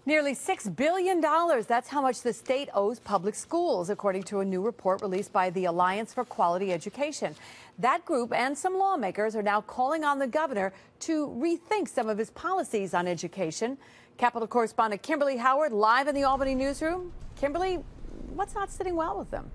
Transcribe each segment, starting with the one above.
Nearly $6 billion. That's how much the state owes public schools, according to a new report released by the Alliance for Quality Education. That group and some lawmakers are now calling on the governor to rethink some of his policies on education. Capitol correspondent Kimberly Howard live in the Albany newsroom. Kimberly, what's not sitting well with them?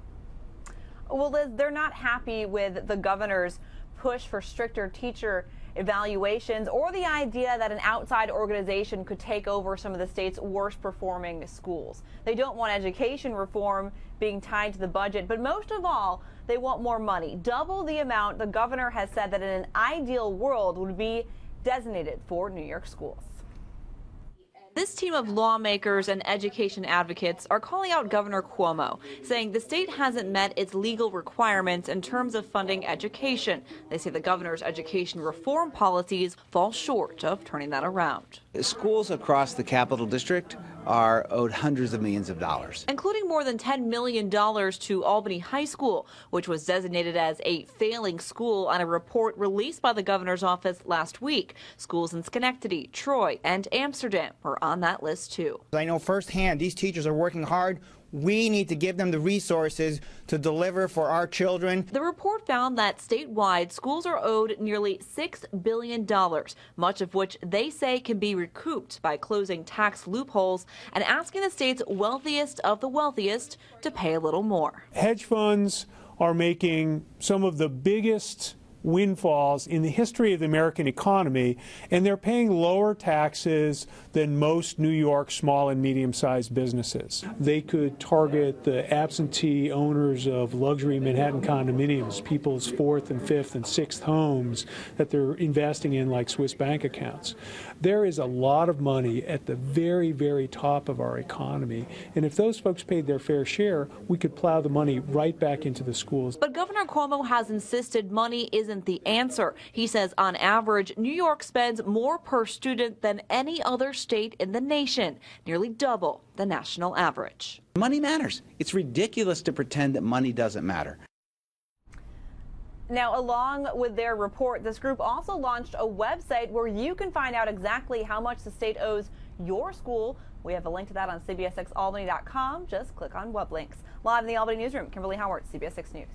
Well, Liz, they're not happy with the governor's push for stricter teacher evaluations or the idea that an outside organization could take over some of the state's worst performing schools. They don't want education reform being tied to the budget, but most of all, they want more money, double the amount the governor has said that in an ideal world would be designated for New York schools. This team of lawmakers and education advocates are calling out Governor Cuomo, saying the state hasn't met its legal requirements in terms of funding education. They say the governor's education reform policies fall short of turning that around. Schools across the Capital District are owed hundreds of millions of dollars, including more than $10 million to Albany High School, which was designated as a failing school on a report released by the governor's office last week. Schools in Schenectady, Troy, and Amsterdam were on that list too. I know firsthand these teachers are working hard. We need to give them the resources to deliver for our children. The report found that statewide schools are owed nearly $6 billion, much of which they say can be recouped by closing tax loopholes and asking the state's wealthiest of the wealthiest to pay a little more. Hedge funds are making some of the biggest windfalls in the history of the American economy, and they're paying lower taxes than most New York small and medium-sized businesses. They could target the absentee owners of luxury Manhattan condominiums, people's fourth and fifth and sixth homes that they're investing in like Swiss bank accounts. There is a lot of money at the very, very top of our economy, and if those folks paid their fair share, we could plow the money right back into the schools. But Governor Cuomo has insisted money isn't the answer. He says on average, New York spends more per student than any other state in the nation, nearly double the national average. Money matters. It's ridiculous to pretend that money doesn't matter. Now, along with their report, this group also launched a website where you can find out exactly how much the state owes your school. We have a link to that on CBS6Albany.com. Just click on web links. Live in the Albany newsroom, Kimberly Howard, CBS 6 News.